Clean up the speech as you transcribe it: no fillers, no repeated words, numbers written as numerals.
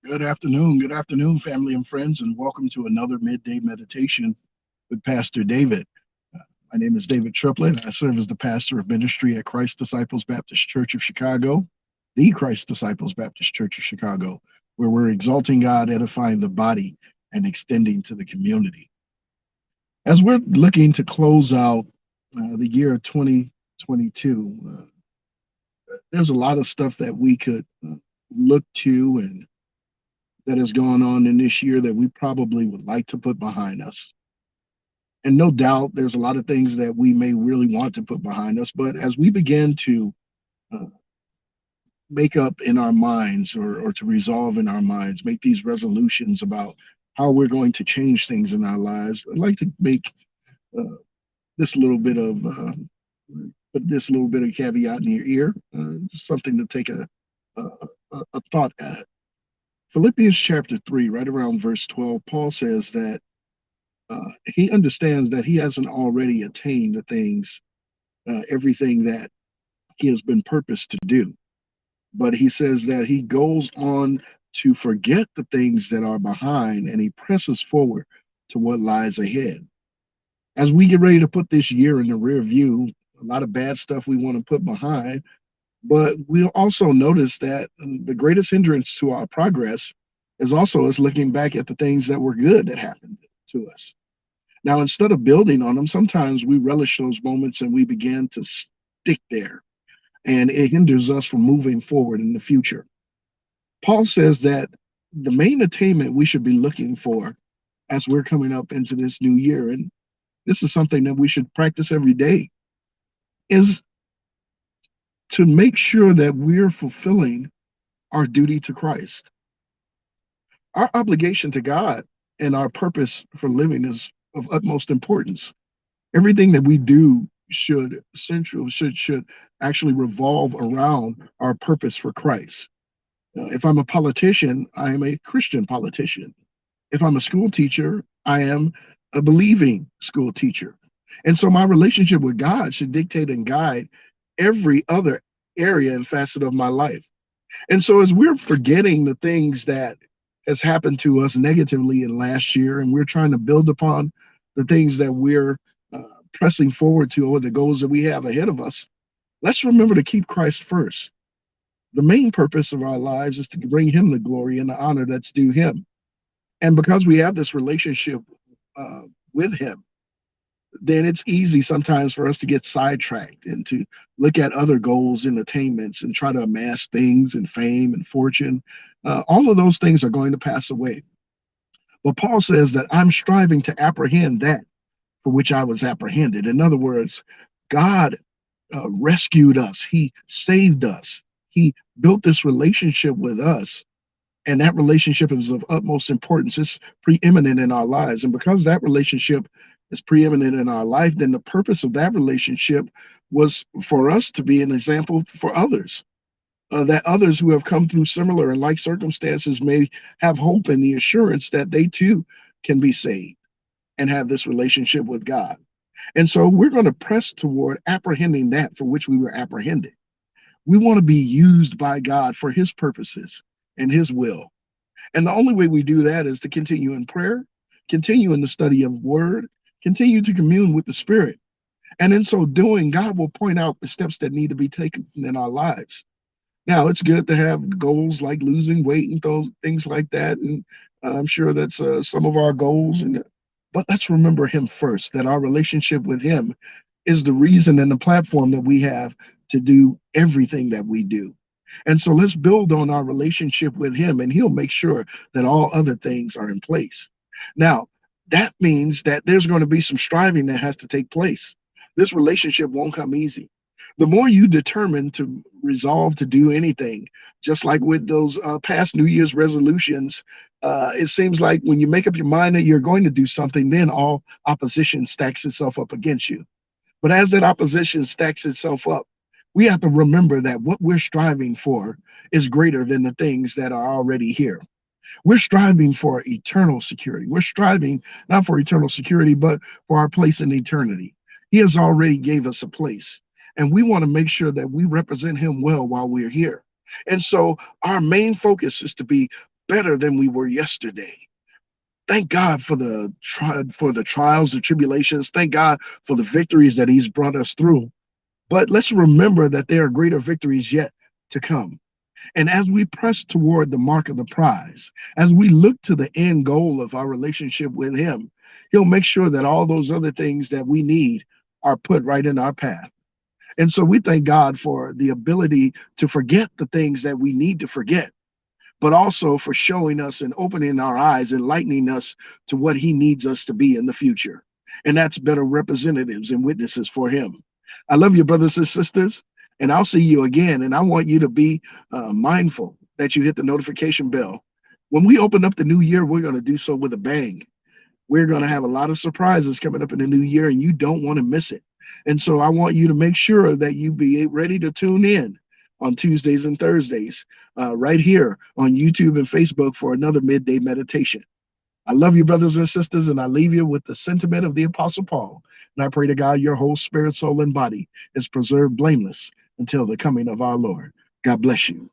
Good afternoon, family and friends, and welcome to another midday meditation with Pastor David. My name is David Triplett. I serve as the pastor of ministry at Christ Disciples Baptist Church of Chicago, the Christ Disciples Baptist Church of Chicago, where we're exalting God, edifying the body, and extending to the community. As we're looking to close out the year 2022, there's a lot of stuff that we could look to and that has gone on in this year that we probably would like to put behind us. And no doubt there's a lot of things that we may really want to put behind us. But as we begin to uh, make up in our minds or to resolve in our minds, make these resolutions about how we're going to change things in our lives, I'd like to make uh, this little bit of put this little bit of caveat in your ear, just something to take a thought at. Philippians chapter 3, right around verse 12, Paul says that he understands that he hasn't already attained the things, everything that he has been purposed to do. But he says that he goes on to forget the things that are behind and he presses forward to what lies ahead. As we get ready to put this year in the rear view, a lot of bad stuff we want to put behind, but we'll also notice that the greatest hindrance to our progress is also us looking back at the things that were good that happened to us. Now, instead of building on them, sometimes we relish those moments and we begin to stick there, and it hinders us from moving forward in the future. Paul says that the main attainment we should be looking for as we're coming up into this new year, and this is something that we should practice every day, is to make sure that we're fulfilling our duty to Christ. Our obligation to God and our purpose for living is of utmost importance. Everything that we do should actually revolve around our purpose for Christ. If I'm a politician, I am a Christian politician. If I'm a school teacher, I am a believing school teacher. And so my relationship with God should dictate and guide every other area and facet of my life. And so as we're forgetting the things that has happened to us negatively in last year, and we're trying to build upon the things that we're uh, pressing forward to or the goals that we have ahead of us, let's remember to keep Christ first. The main purpose of our lives is to bring him the glory and the honor that's due him. And because we have this relationship uh, with him, then it's easy sometimes for us to get sidetracked and to look at other goals and attainments and try to amass things and fame and fortune. All of those things are going to pass away. But Paul says that I'm striving to apprehend that for which I was apprehended. In other words, God rescued us, he saved us, he built this relationship with us. And that relationship is of utmost importance. It's preeminent in our lives. And because that relationship is preeminent in our life, then the purpose of that relationship was for us to be an example for others, that others who have come through similar and like circumstances may have hope and the assurance that they too can be saved and have this relationship with God. And so we're going to press toward apprehending that for which we were apprehended. We want to be used by God for his purposes and his will. And the only way we do that is to continue in prayer, continue in the study of word, continue to commune with the Spirit. And in so doing, God will point out the steps that need to be taken in our lives. Now, it's good to have goals like losing weight and those things like that. And I'm sure that's some of our goals. But let's remember him first, that our relationship with him is the reason and the platform that we have to do everything that we do. And so let's build on our relationship with him, and he'll make sure that all other things are in place. Now, that means that there's going to be some striving that has to take place. This relationship won't come easy. The more you determine to resolve to do anything, just like with those past New Year's resolutions, it seems like when you make up your mind that you're going to do something, then all opposition stacks itself up against you. But as that opposition stacks itself up, we have to remember that what we're striving for is greater than the things that are already here. We're striving for eternal security. We're striving not for eternal security, but for our place in eternity. He has already gave us a place, and we want to make sure that we represent him well while we're here. And so our main focus is to be better than we were yesterday. Thank God for the trials, the tribulations. Thank God for the victories that He's brought us through. But let's remember that there are greater victories yet to come. And as we press toward the mark of the prize, as we look to the end goal of our relationship with Him, He'll make sure that all those other things that we need are put right in our path. And so we thank God for the ability to forget the things that we need to forget, but also for showing us and opening our eyes, enlightening us to what He needs us to be in the future. And that's better representatives and witnesses for Him. I love you, brothers and sisters, and I'll see you again. And I want you to be mindful that you hit the notification bell. When we open up the new year, we're going to do so with a bang. We're going to have a lot of surprises coming up in the new year, and you don't want to miss it. And so I want you to make sure that you be ready to tune in on Tuesdays and Thursdays, right here on YouTube and Facebook for another midday meditation. I love you, brothers and sisters, and I leave you with the sentiment of the Apostle Paul. And I pray to God your whole spirit, soul, and body is preserved blameless until the coming of our Lord. God bless you.